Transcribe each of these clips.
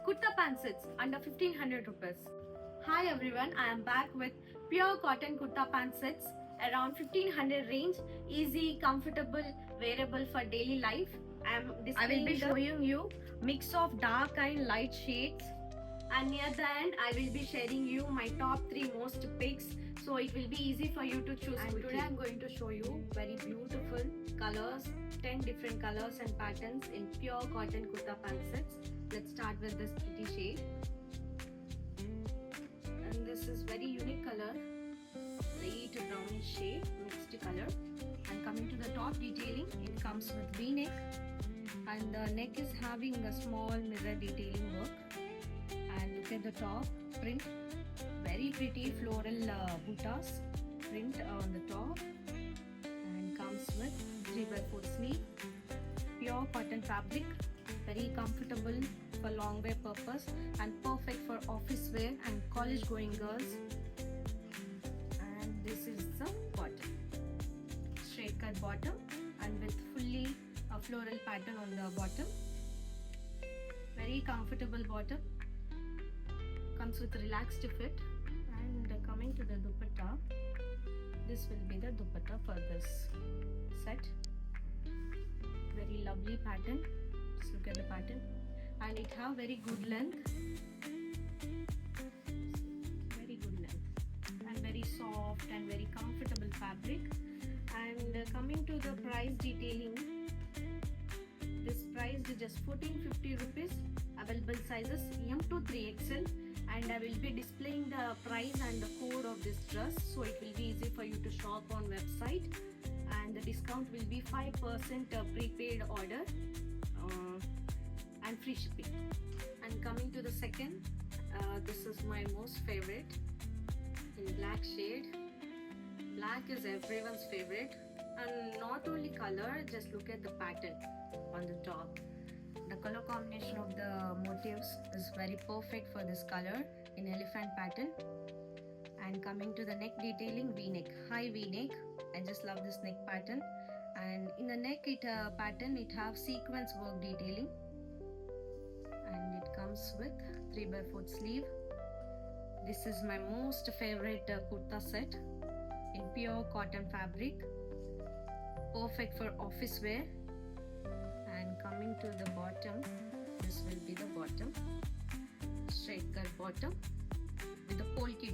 Kurta pant sets under 1500 rupees. Hi everyone, I am back with pure cotton kurta pant sets around 1500 range, easy, comfortable, wearable for daily life. I will be showing you mix of dark and light shades, and near the end I will be sharing you my top 3 most picks, so it will be easy for you to choose. And today I am going to show you very beautiful colors, 10 different colors and patterns in pure cotton kurta pant sets. Let's start with this pretty shade, and this is very unique color, light brownish shade, mixed color. And coming to the top detailing, it comes with V-neck, and the neck is having a small mirror detailing work. And look at the top print, very pretty floral buttas print on the top, and comes with 3x4 sleeve, pure cotton fabric, very comfortable for long wear purpose and perfect for office wear and college going girls. And this is the bottom, straight cut bottom, and with fully a floral pattern on the bottom, very comfortable bottom, comes with relaxed fit. And coming to the dupatta, this will be the dupatta for this set. Very lovely pattern, just look at the pattern, and it have very good length, and very soft and very comfortable fabric. And coming to the price detailing, this price is just 1450 rupees, available sizes M to 3XL, and I will be displaying the price and the code of this dress, so it will be easy for you to shop on website. And the discount will be 5% prepaid order and free shipping. And coming to the second, this is my most favorite in black shade. Black is everyone's favorite, and not only color, just look at the pattern on the top. The color combination of the motifs is very perfect for this color in elephant pattern. And coming to the neck detailing, V-neck, high V-neck. I just love this neck pattern. And in the neck pattern, it have sequence work detailing, and it comes with 3x4 sleeve. This is my most favorite kurta set in pure cotton fabric, perfect for office wear. And coming to the bottom, this will be the bottom, straight cut bottom with the polka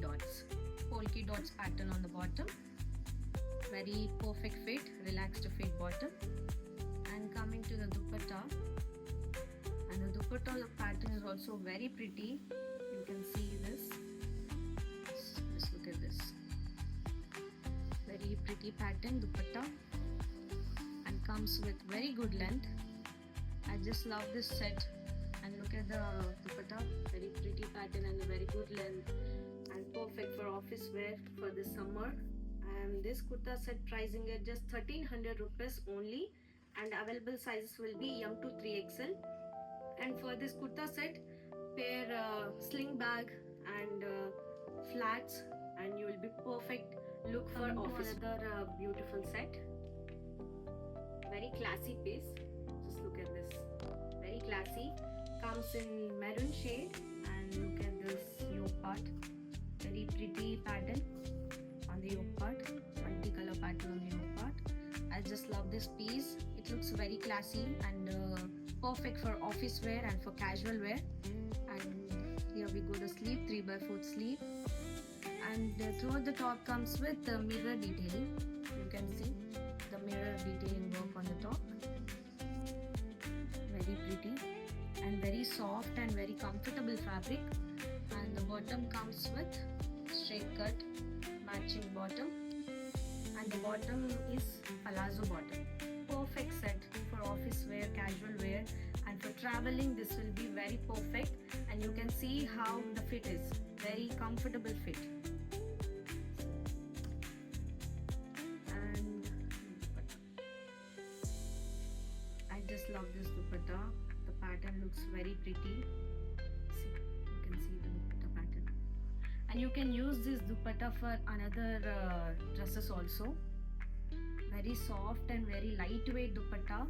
dots pattern on the bottom, very perfect fit, relaxed fit bottom. And coming to the dupatta, and the dupatta pattern is also very pretty, you can see this, just look at this, very pretty pattern dupatta, and comes with very good length. I just love this set, and look at the dupatta, very pretty pattern and a very good length, and perfect for office wear for this summer. And this kurta set pricing at just 1300 rupees only, and available sizes will be M to 3XL. And for this kurta set, pair sling bag and flats, and you will be perfect look for office. Another beautiful set, very classy piece, just look at this, very classy, comes in maroon shade. And look at this yoke part, very pretty pattern on the yoke part, multicolor pattern on the yoke part. I just love this piece, it looks very classy and perfect for office wear and for casual wear. And here we go, the sleeve, 3x4 sleeve, and throughout the top comes with the mirror detailing. You can see the mirror detailing work on the top, very pretty and very soft and very comfortable fabric. And the bottom comes with straight cut matching bottom, and the bottom is palazzo bottom, perfect set for office wear, casual wear, and for traveling this will be very perfect. And you can see how the fit is, very comfortable fit. And I just love this dupatta, the pattern looks very pretty. See, you can see the dupatta pattern, and you can use this dupatta for another dresses also. Very soft and very lightweight dupatta,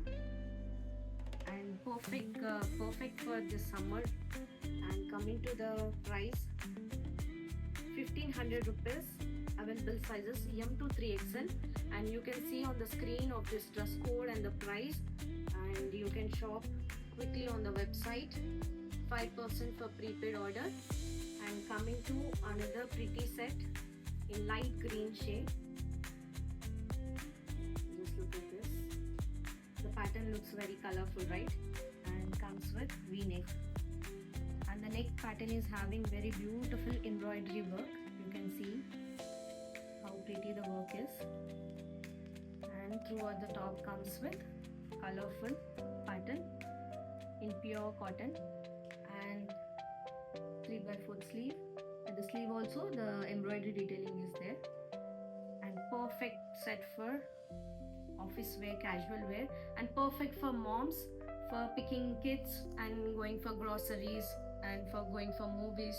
and perfect for this summer And coming to the price, 1500 rupees, available sizes M to 3XL, and you can see on the screen of this dress code and the price, and you can shop quickly on the website. 5% for prepaid order. And coming to another pretty set in light green shade. Just look at this. The pattern looks very colorful, right? And comes with V-neck. And the neck pattern is having very beautiful embroidery work. You can see how pretty the work is. And throughout the top comes with colorful pattern in pure cotton and 3/4 sleeve. At the sleeve also the embroidery detailing is there. And perfect set for office wear, casual wear, and perfect for moms for picking kids and going for groceries and for going for movies.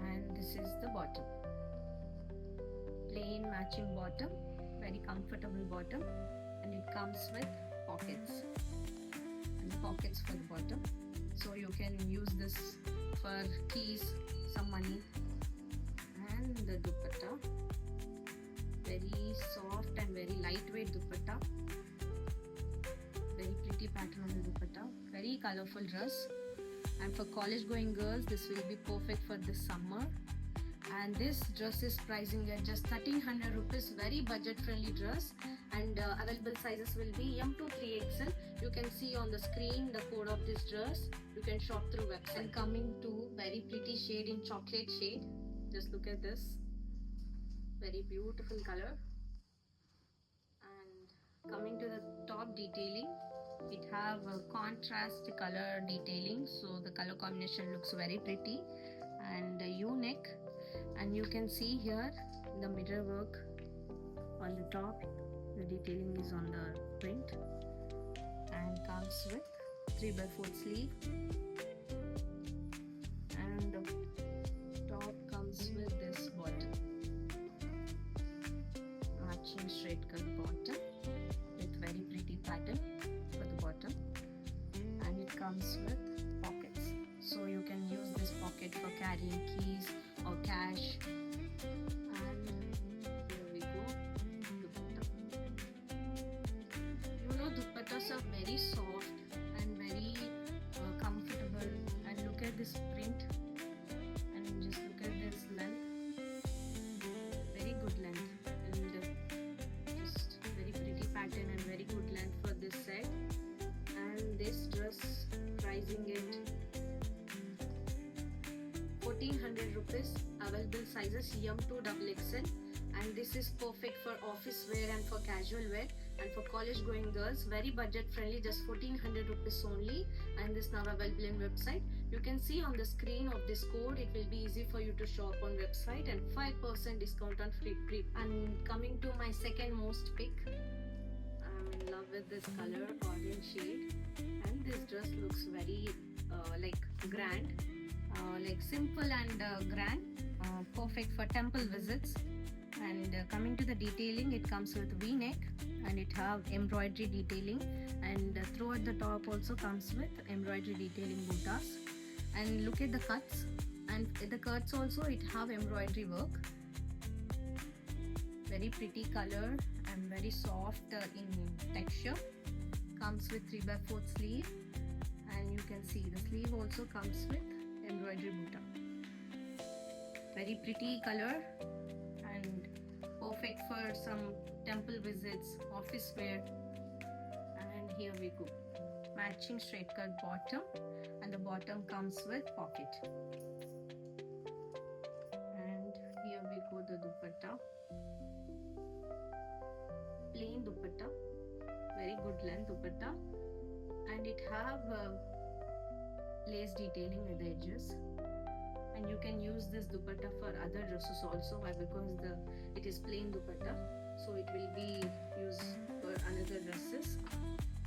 And this is the bottom, plain matching bottom, very comfortable bottom, and it comes with pockets and pockets for the bottom, so you can use this for keys, some money. And the dupatta, very soft and very lightweight dupatta, very pretty pattern on the dupatta, very colorful dress. And for college going girls, this will be perfect for this summer. And this dress is pricing at just 1300 rupees, very budget friendly dress. And available sizes will be M to 3XL. You can see on the screen the code of this dress. You can shop through website. And coming to very pretty shade in chocolate shade. Just look at this, very beautiful color. And coming to the top detailing, it have a contrast color detailing, so the color combination looks very pretty. And a U-neck, and you can see here the mirror work on the top. The detailing is on the print and comes with 3/4 sleeve, and the top comes with this bottom, matching straight cut bottom with very pretty pattern for the bottom, and it comes with pockets, so you can use this pocket for carrying keys or cash. And here we go, dupatta. You know, dupattas are very soft and very comfortable. And look at this print, and just look at this length, very good length, and just very pretty pattern and very good length for this set. And this dress pricing it 1400 rupees, available sizes M to XXL, and this is perfect for office wear and for casual wear and for college going girls, very budget friendly, just 1400 rupees only. And this now available in website. You can see on the screen of this code, it will be easy for you to shop on website, and 5% discount on free. And coming to my second most pick, I'm in love with this color, orange shade, and this dress looks very like grand, like simple and grand, perfect for temple visits. And coming to the detailing, it comes with V-neck, and it have embroidery detailing, and throughout the top also comes with embroidery detailing buttas. And look at the cuts, and the cuts also it have embroidery work, very pretty color and very soft in texture. Comes with 3/4 sleeve, and you can see the sleeve also comes with embroidery butta. Very pretty color and perfect for some temple visits, office wear. And here we go, matching straight cut bottom, and the bottom comes with pocket. And here we go, the dupatta, plain dupatta, very good length dupatta, and it have lace detailing at the edges. And you can use this dupatta for other dresses also. Why? Because it is plain dupatta, so it will be used for another dresses.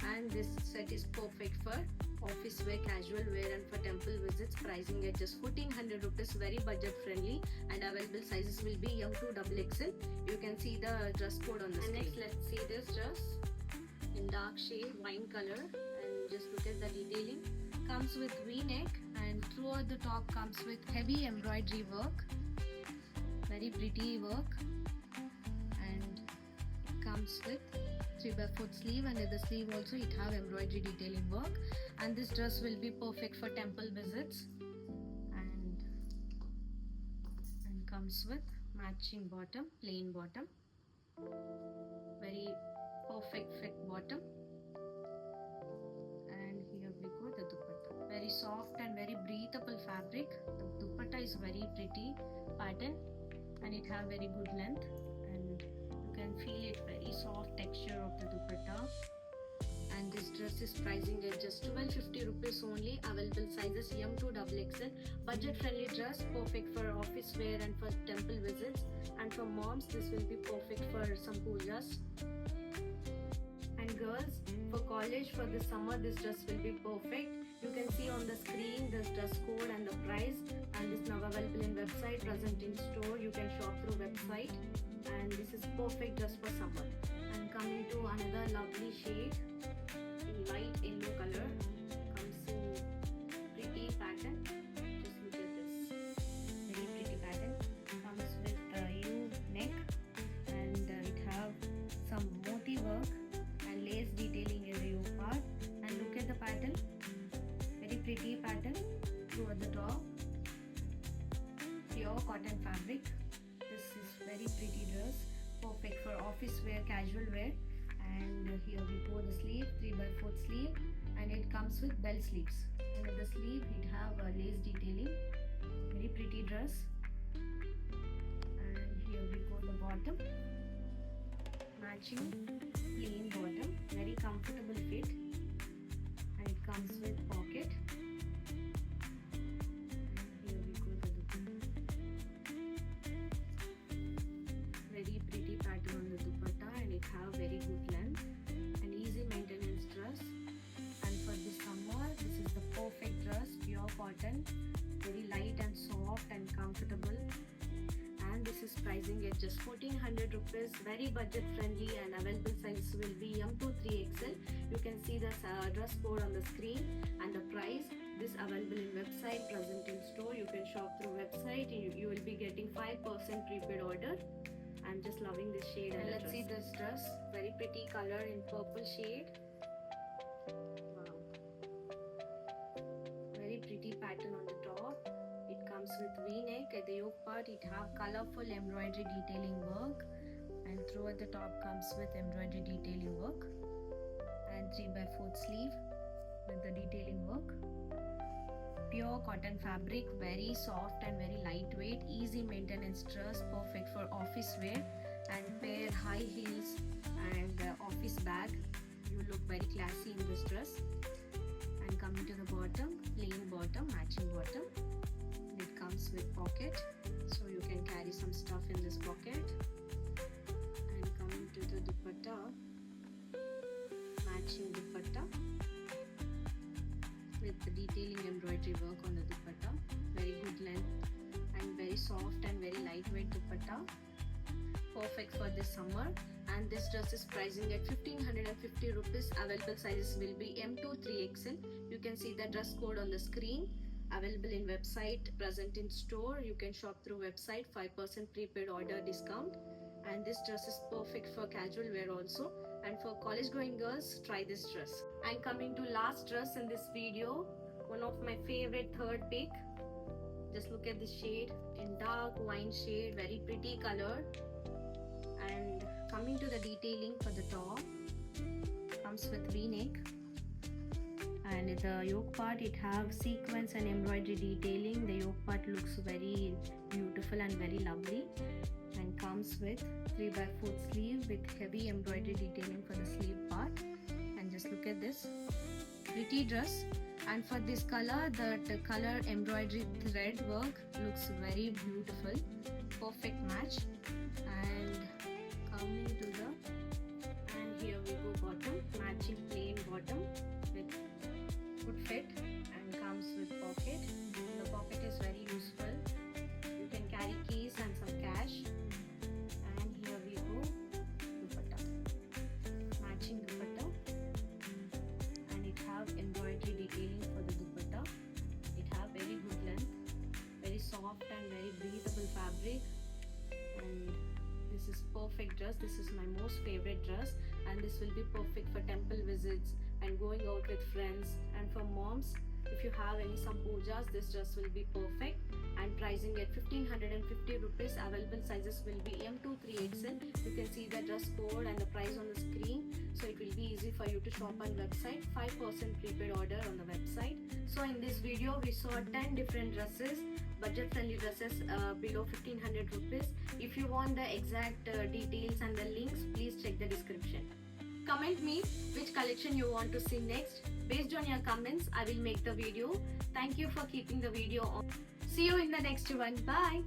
And this set is perfect for office wear, casual wear, and for temple visits. Pricing at just 1400 rupees, very budget friendly, and available sizes will be M to XXL. You can see the dress code on the screen. And next, let's see this dress in dark shade, wine color, and just look at the detailing. Comes with V-neck, and throughout the top comes with heavy embroidery work, very pretty work, and it comes with 3/4 sleeve, and at the sleeve also it have embroidery detailing work. And this dress will be perfect for temple visits, and comes with matching bottom, plain bottom, very perfect fit bottom. And here we go, the dupatta, very soft and very breathable fabric. The dupatta is very pretty pattern, and it have very good length, and you can feel it, very soft texture of the dupatta. And this dress is pricing at just 1250 rupees only. Available sizes M to XXL. Budget friendly dress, perfect for office wear and for temple visits. And for moms, this will be perfect for some pujas. And girls, for college, for this summer, this dress will be perfect. You can see on the screen this dress code and the price. And this now available in website, present in store. You can shop through website. And this is perfect dress for summer. And coming to another lovely shade in light yellow color, comes in pretty pattern. Just look at this, very pretty pattern. Comes with U neck, and it have some motif work and lace detailing in the U part. And look at the pattern, very pretty pattern throughout the top, pure cotton fabric. This is very pretty dress, perfect for office wear, casual wear. And here we go, the sleeve, 3/4 sleeve, and it comes with bell sleeves. And at the sleeve it have a lace detailing, very pretty dress. And here we go, the bottom, matching plain bottom, very comfortable fit, and it comes with pocket. And here we go, the dupatta, very pretty pattern on the dupatta, and it have very good length and easy maintenance dress. And for this summer, this is the perfect dress, pure cotton, very light and soft and comfortable. And this is pricing at just 1400 rupees, very budget friendly, and available size will be M to 3XL. You can see the dress code on the screen and the price. This available in website, present in store. You can shop through website. You will be getting 5% prepaid order. I'm just loving this shade. And let's see this dress, very pretty color in purple shade. Wow, very pretty pattern on the top. It comes with V-neck. At the yoke part it have colorful embroidery detailing work, and throughout the top comes with embroidery detailing work, and 3/4 sleeve with the detailing work. Pure cotton fabric, very soft and very lightweight, easy maintenance dress, perfect for office wear. And pair high heels and office bag, you look very classy in this dress. And coming to the bottom, plain bottom, matching bottom. It comes with pocket, so you can carry some stuff in this pocket. And coming to the dupatta, matching dupatta with the detailing embroidery work on the dupatta, very good length and very soft and very lightweight dupatta, perfect for this summer. And this dress is pricing at 1550 rupees. Available sizes will be M to 3XL. You can see the dress code on the screen. Available in website, present in store. You can shop through website, 5% prepaid order discount. And this dress is perfect for casual wear also. And for college going girls, try this dress. And coming to last dress in this video, one of my favorite, third pick. Just look at this shade in dark wine shade, very pretty color. And coming to the detailing for the top, comes with V-neck, and the yoke part it have sequins and embroidery detailing. The yoke part looks very beautiful and very lovely, and comes with 3/4 sleeve with heavy embroidery detailing for the sleeve part. And just look at this pretty dress. And for this color, the color embroidery thread work looks very beautiful, perfect match. And coming to the, and here we go, bottom, matching plain bottom with good fit, and comes with pocket. The pocket is very useful, you can carry keys and some cash. And here we go, dupatta, matching dupatta, and it have embroidery detailing for the dupatta. this is perfect dress. This is my most favorite dress, and this will be perfect for temple visits and going out with friends. And for moms, if you have some pujas, this dress will be perfect. And pricing at 1550 rupees. Available sizes will be M2 3XL. You can see the dress code and the price on the screen, so it will be easy for you to shop on website. 5% prepaid order on the website. So in this video we saw 10 different dresses, budget friendly dresses below 1500 rupees. If you want the exact details and the links, please check the description. Comment me which collection you want to see next. Based on your comments, I will make the video. Thank you for keeping the video on. See you in the next one. Bye.